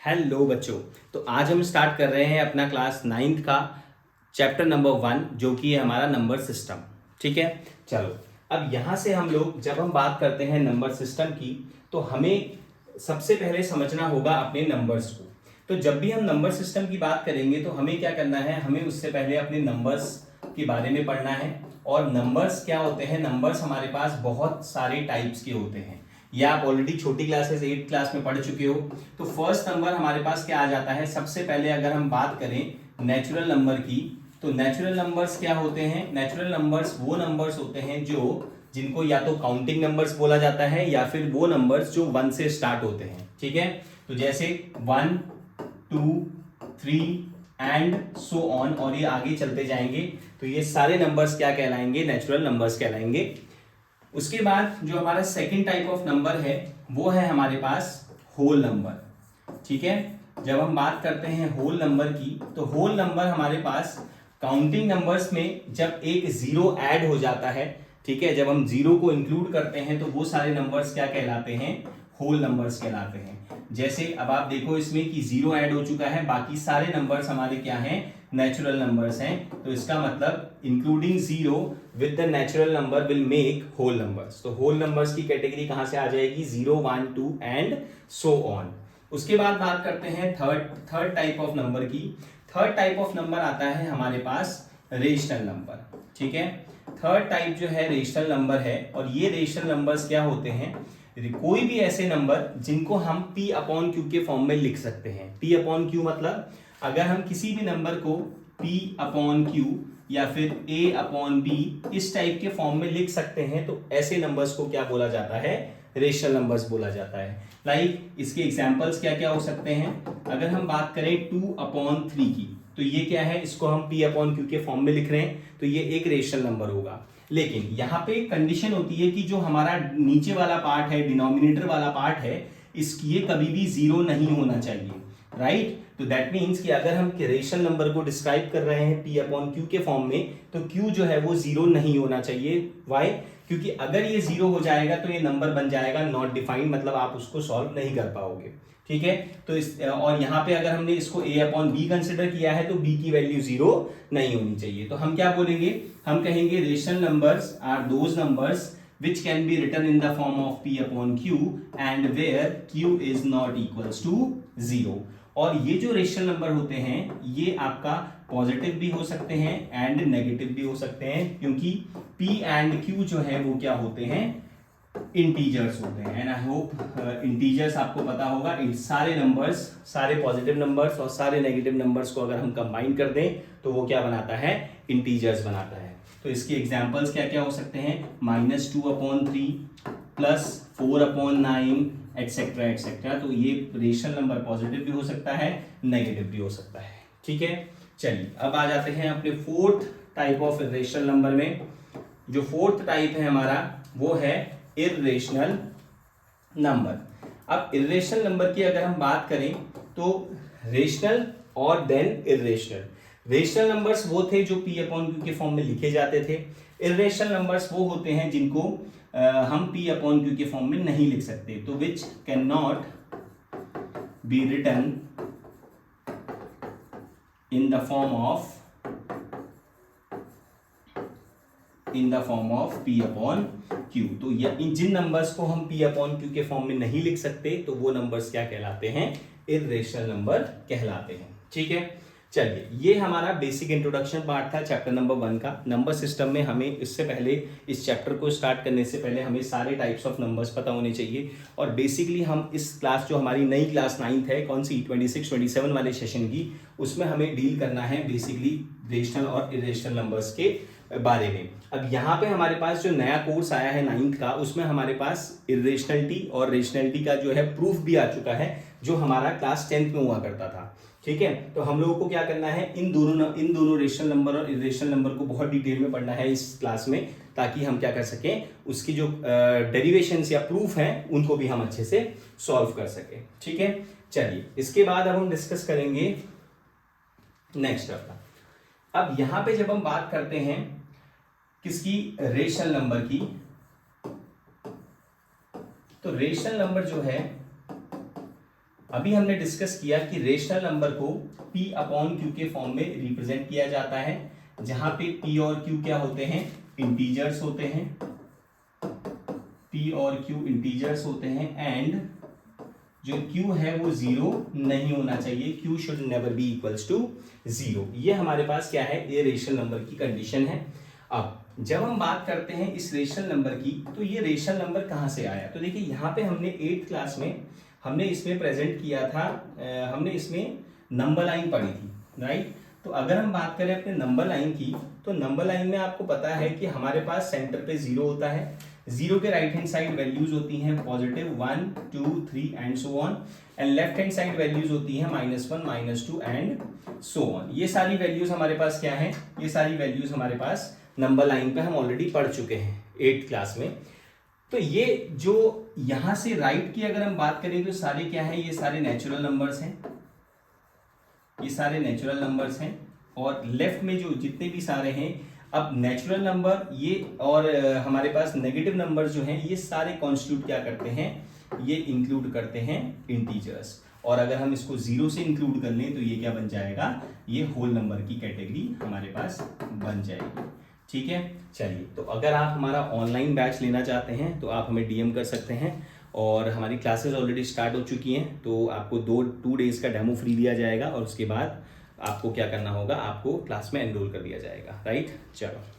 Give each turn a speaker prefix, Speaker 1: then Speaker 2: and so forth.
Speaker 1: Hello बच्चों। तो आज हम स्टार्ट कर रहे हैं अपना क्लास 9th का चैप्टर नंबर 1 जो कि है हमारा नंबर सिस्टम। ठीक है, चलो अब यहाँ से हम लोग जब हम बात करते हैं नंबर सिस्टम की तो हमें सबसे पहले समझना होगा अपने नंबर्स को। तो जब भी हम नंबर सिस्टम की बात करेंगे तो हमें क्या करना है, हमें उससे पहले अपने नंबर्स के बारे में पढ़ना है। और नंबर्स क्या होते हैं, नंबर्स हमारे पास बहुत सारे टाइप्स के होते हैं। ये आप ऑलरेडी छोटी क्लासेस 8th क्लास में पढ़ चुके हो। तो फर्स्ट नंबर हमारे पास क्या आ जाता है, सबसे पहले अगर हम बात करें नेचुरल नंबर की, तो नेचुरल नंबर्स क्या होते हैं, नेचुरल नंबर्स वो नंबर्स होते हैं जो जिनको या तो काउंटिंग नंबर्स बोला जाता है या फिर वो नंबर्स जो 1 से स्टार्ट होते हैं। ठीक है, तो जैसे 1 2 3 एंड सो ऑन, और ये आगे चलते जाएंगे। तो ये सारे नंबर्स क्या कहलाएंगे, नेचुरल नंबर्स कहलाएंगे। उसके बाद जो हमारा सेकंड टाइप ऑफ नंबर है वो है हमारे पास होल नंबर। ठीक है, जब हम बात करते हैं होल नंबर की तो होल नंबर हमारे पास काउंटिंग नंबर्स में जब एक जीरो ऐड हो जाता है, ठीक है, जब हम जीरो को इंक्लूड करते हैं तो वो सारे नंबर्स क्या कहलाते हैं, होल नंबर्स कहलाते हैं। जैसे अब आप देखो इसमें कि जीरो ऐड हो चुका है, बाकी सारे नंबर्स हमारे क्या हैं, नेचुरल नंबर्स हैं। तो इसका मतलब including zero with the natural number will make whole numbers. तो होल नंबर्स की कैटेगरी कहां से आ जाएगी, 0 1 2 एंड सो ऑन। उसके बाद बात करते हैं थर्ड टाइप ऑफ नंबर की। थर्ड टाइप ऑफ नंबर आता है हमारे पास रेशनल नंबर। ठीक है, थर्ड टाइप जो है रेशनल नंबर है, और ये रेशनल नंबर्स क्या होते हैं, कोई भी ऐसे नंबर जिनको हम p अपॉन क्यू के फॉर्म में लिख सकते हैं। p अपॉन क्यू मतलब अगर हम किसी भी नंबर को p अपॉन क्यू या फिर a अपॉन b इस टाइप के फॉर्म में लिख सकते हैं, तो ऐसे नंबर्स को क्या बोला जाता है, रेशनल नंबर्स बोला जाता है। लाइक इसके एग्जांपल्स क्या क्या हो सकते हैं, अगर हम बात करें 2 अपॉन 3 की, तो ये क्या है, इसको हम p अपॉन क्यू के फॉर्म में लिख रहे हैं, तो ये एक रेशनल नंबर होगा। लेकिन यहाँ पे कंडीशन होती है कि जो हमारा नीचे वाला पार्ट है, डिनोमिनेटर वाला पार्ट है, इसकी ये कभी भी जीरो नहीं होना चाहिए। राइट, तो दैट मीन्स कि अगर हम रेशनल नंबर को डिस्क्राइब कर रहे हैं p अपॉन क्यू के फॉर्म में, तो q जो है वो जीरो नहीं होना चाहिए। वाई, क्योंकि अगर ये जीरो हो जाएगा तो ये नंबर बन जाएगा नॉट डिफाइंड, मतलब आप उसको सॉल्व नहीं कर पाओगे। ठीक है, तो इस और यहाँ पे अगर हमने इसको a अपॉन बी कंसिडर किया है तो b की वैल्यू जीरो नहीं होनी चाहिए। तो हम क्या बोलेंगे, हम कहेंगे rational numbers are those numbers which can be written in the form of p upon q and where q is not equals to 0। और ये जो रेशनल नंबर होते हैं ये आपका पॉजिटिव भी हो सकते हैं एंड नेगेटिव भी हो सकते हैं, क्योंकि p एंड q जो है वो क्या होते हैं, इंटीजर्स होते हैं। एंड आई होप इंटीजर्स आपको पता होगा, इन सारे नंबर्स, सारे पॉजिटिव नंबर्स और सारे नेगेटिव नंबर्स को अगर हम कंबाइन कर दें तो वो क्या बनाता है, इंटीजर्स बनाता है। तो इसके एग्जांपल्स क्या क्या हो सकते हैं, -2 upon 3 plus 4 upon 9 etcetera etcetera. तो ये रेशनल नंबर पॉजिटिव भी हो सकता है, नेगेटिव भी हो सकता है। ठीक है, चलिए अब आ जाते हैं अपने fourth type of rational number में। जो फोर्थ टाइप है हमारा वो है इर्रेशनल नंबर। अब इर्रेशनल नंबर की अगर हम बात करें तो रेशनल और देन इर्रेशनल। रेशनल नंबर्स वो थे जो p अपॉन क्यू के फॉर्म में लिखे जाते थे। इर्रेशनल नंबर्स वो होते हैं जिनको हम p अपॉन क्यू के फॉर्म में नहीं लिख सकते, तो which can not be written in the form of p upon q। तो इन जिन नंबर्स को हम p अपॉन q के फॉर्म में नहीं लिख सकते तो वो नंबर्स क्या कहलाते हैं, इर्रेशनल नंबर कहलाते हैं। ठीक है, चलिए ये हमारा बेसिक इंट्रोडक्शन पार्ट था चैप्टर नंबर 1 का। नंबर सिस्टम में हमें इससे पहले, इस चैप्टर को स्टार्ट करने से पहले हमें सारे टाइप्स ऑफ नंबर्स पता होने चाहिए। और बेसिकली हम इस क्लास, जो हमारी नई क्लास 9th है, कौन सी 26-27 वाले सेशन की, उसमें हमें डील करना है बेसिकली रेशनल और इरेशनल नंबर्स के बारे में। अब यहाँ पे हमारे पास जो नया कोर्स आया है 9th का, उसमें हमारे पास इरेशनलिटी और रेशनलिटी का जो है प्रूफ भी आ चुका है, जो हमारा क्लास 10th में हुआ करता था। ठीक है, तो हम लोगों को क्या करना है, इन दोनों रेशनल नंबर और इरेशनल नंबर को बहुत डिटेल में पढ़ना है इस क्लास में, ताकि हम क्या कर सकें, उसकी जो डेरिवेशंस या प्रूफ हैं उनको भी हम अच्छे से सॉल्व कर सकें। ठीक है, चलिए इसके बाद अब हम डिस्कस करेंगे नेक्स्ट अपना। अब यहां पे जब हम बात करते हैं किसकी, रेशनल नंबर की, तो रेशनल नंबर जो है अभी हमने डिस्कस किया कि रेशनल नंबर को p अपॉन q के फॉर्म में रिप्रेजेंट किया जाता है, जहां पे p और q क्या होते हैं, इंटीजर्स होते हैं, p और q इंटीजर्स होते हैं, एंड जो q है वो जीरो नहीं होना चाहिए, q should never be equals to zero. ये हमारे पास क्या है, ये रेशनल नंबर की कंडीशन है। अब जब हम बात करते हैं इस रेशनल नंबर की, तो ये रेशनल नंबर कहाँ से आया, तो देखिए यहाँ पे हमने 8th क्लास में हमने इसमें प्रेजेंट किया था, हमने इसमें नंबर लाइन पढ़ी थी, राइट। तो अगर हम बात करें अपने नंबर लाइन की, तो नंबर लाइन में आपको पता है कि हमारे पास सेंटर पे जीरो होता है, जीरो के राइट हैंड साइड वैल्यूज होती हैं positive 1 2 3 and so on, and left hand side values होती हैं -1 -2 एंड सो ऑन। ये सारी वैल्यूज हमारे पास क्या है, ये सारी वैल्यूज हमारे पास नंबर लाइन पे हम ऑलरेडी पढ़ चुके हैं 8th क्लास में। तो ये जो यहां से राइट की अगर हम बात करें तो सारे क्या है, ये सारे नेचुरल नंबर्स हैं, ये सारे नेचुरल नंबर्स हैं, और लेफ्ट में जो जितने भी सारे हैं, अब नेचुरल नंबर ये और हमारे पास नेगेटिव नंबर जो हैं, ये सारे कॉन्स्टिट्यूट क्या करते हैं, ये इंक्लूड करते हैं इंटीजर्स। और अगर हम इसको जीरो से इंक्लूड कर लें तो ये क्या बन जाएगा, ये होल नंबर की कैटेगरी हमारे पास बन जाएगी। ठीक है, चलिए, तो अगर आप हमारा ऑनलाइन बैच लेना चाहते हैं तो आप हमें डीएम कर सकते हैं, और हमारी क्लासेस ऑलरेडी स्टार्ट हो चुकी हैं। तो आपको 2 डेज का डेमो फ्री दिया जाएगा, और उसके बाद आपको क्या करना होगा, आपको क्लास में एनरोल कर दिया जाएगा, राइट। चलो।